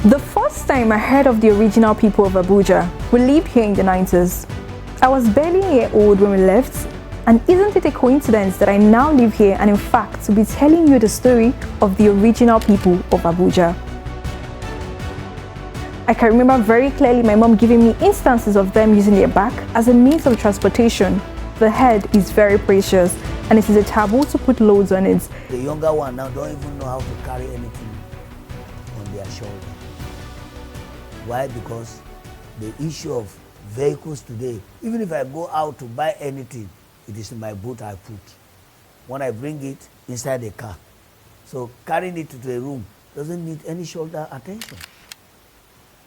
The first time I heard of the original people of Abuja, we lived here in the 90s. I was barely a year old when we left, and isn't it a coincidence that I now live here and in fact to be telling you the story of the original people of Abuja. I can remember very clearly my mom giving me instances of them using their back as a means of transportation. The head is very precious and it is a taboo to put loads on it. The younger one now don't even know how to carry anything on their shoulder. Why? Because the issue of vehicles today, even if I go out to buy anything, it is in my boot I put. When I bring it inside the car. So carrying it to the room doesn't need any shoulder attention.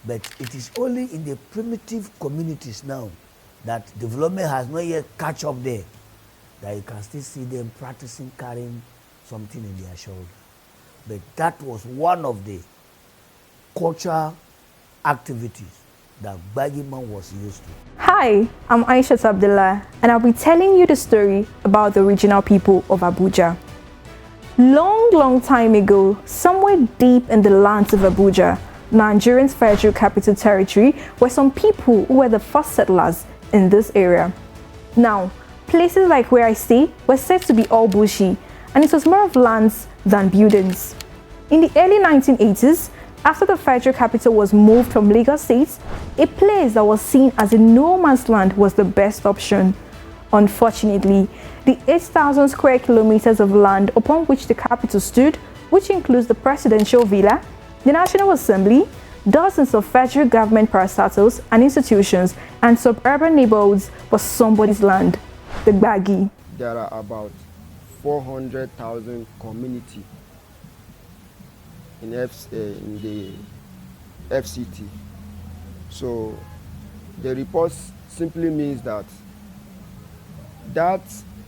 But it is only in the primitive communities now that development has not yet catch up there that you can still see them practicing carrying something in their shoulder. But that was one of the cultural activities that Gbagyi man was used to. Hi, I'm Aisha Abdullah, and I'll be telling you the story about the original people of Abuja. Long time ago, somewhere deep in the lands of Abuja, Nigeria's Federal Capital Territory, were some people who were the first settlers in this area. Now, places like where I stay were said to be all bushy, and it was more of lands than buildings. In the early 1980s, after the federal capital was moved from Lagos State, a place that was seen as a no man's land was the best option. Unfortunately, the 8,000 square kilometers of land upon which the capital stood, which includes the presidential villa, the National Assembly, dozens of federal government parastatals and institutions, and suburban neighborhoods, was somebody's land, the Gbagyi. There are about 400,000 community in the FCT. So the report simply means that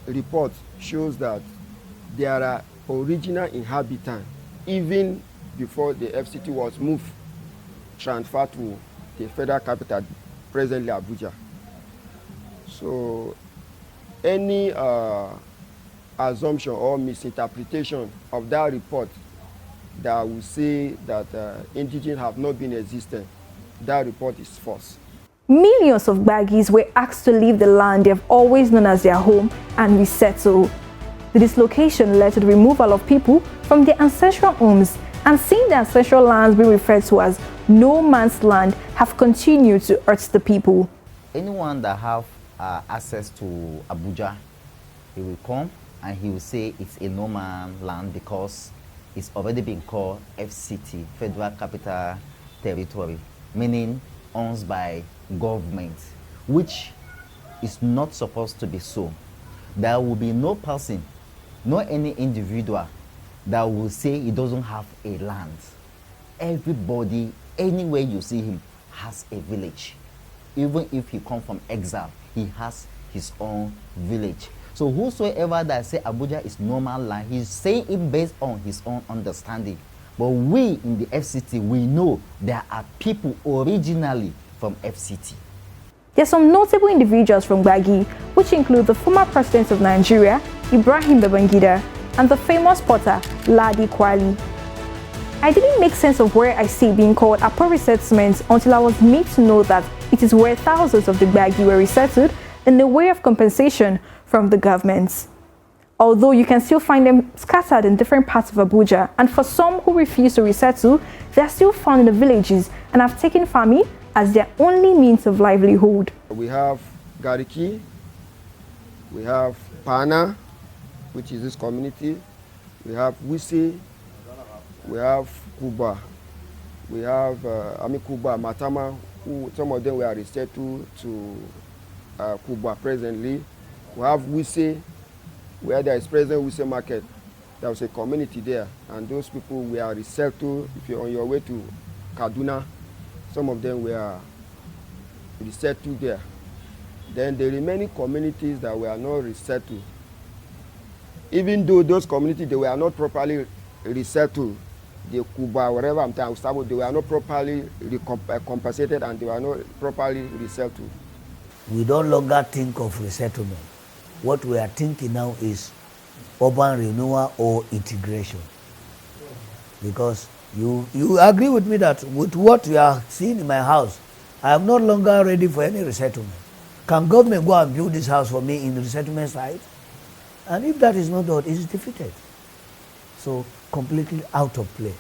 report shows that there are original inhabitants even before the FCT was moved, transferred to the federal capital, presently Abuja. So any assumption or misinterpretation of that report that will say that indigenous have not been existent, that report is false. Millions of Gbagyis were asked to leave the land they have always known as their home and resettle. The dislocation led to the removal of people from their ancestral homes, and seeing their ancestral lands being referred to as no man's land have continued to hurt the people. Anyone that have access to Abuja, he will come and he will say it's a no man's land because it's already been called FCT, Federal Capital Territory, meaning owned by government, which is not supposed to be so. There will be no person, no any individual that will say he doesn't have a land. Everybody, anywhere you see him, has a village. Even if he comes from exile, he has his own village. So whosoever that say Abuja is normal land, he's saying it based on his own understanding. But we in the FCT, we know there are people originally from FCT. There are some notable individuals from Gbagyi, which include the former president of Nigeria, Ibrahim Babangida, and the famous potter, Ladi Kwali. I didn't make sense of where I see being called Apo resettlement until I was made to know that it is where thousands of the Gbagyi were resettled in a way of compensation from the government. Although you can still find them scattered in different parts of Abuja, and for some who refuse to resettle, they are still found in the villages and have taken farming as their only means of livelihood. We have Gariki, we have Pana, which is this community, we have Wisi, we have Kuba, we have Kuba, Matama, who some of them were resettled to Kuba presently. We have Wisi, where there is present Wisi market. There was a community there, and those people were resettled. If you're on your way to Kaduna, some of them were resettled there. Then the remaining communities that were not resettled, even though those communities they were not properly resettled, the Kuba, wherever I'm talking about, they were not properly compensated and they were not properly resettled. We don't longer think of resettlement. What we are thinking now is urban renewal or integration. Because You agree with me that with what you are seeing in my house, I am no longer ready for any resettlement. Can government go and build this house for me in the resettlement site? And if that is not done, it is defeated. So completely out of play.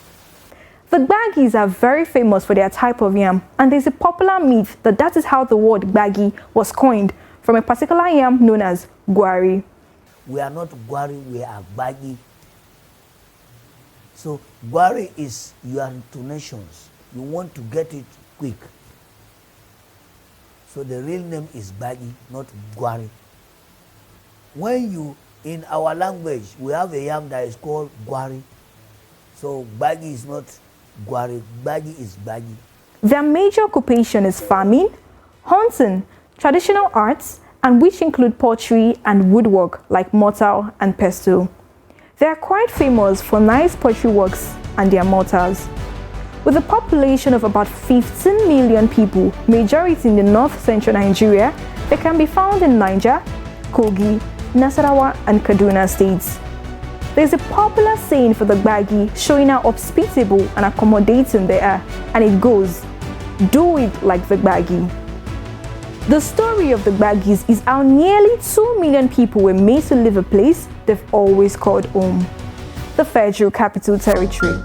The Gbagyis are very famous for their type of yam, and there's a popular myth that is how the word Gbagyi was coined, from a particular yam known as Gwari. We are not Gwari, we are Gbagyi. So Gwari is your intonations. You want to get it quick. So the real name is Gbagyi, not Gwari. When you, in our language, we have a yam that is called Gwari. So Gbagyi is not Gwari, Gbagyi is Gbagyi. Their major occupation is farming, hunting, traditional arts, and which include pottery and woodwork like mortar and pestle. They are quite famous for nice pottery works and their mortars. With a population of about 15 million people, majority in the north-central Nigeria, they can be found in Niger, Kogi, Nasarawa, and Kaduna states. There is a popular saying for the Gbagyi showing how hospitable and accommodating they are, and it goes, "Do it like the Gbagyi." The story of the Gbagyis is how nearly 2 million people were made to live a place they've always called home, the Federal Capital Territory.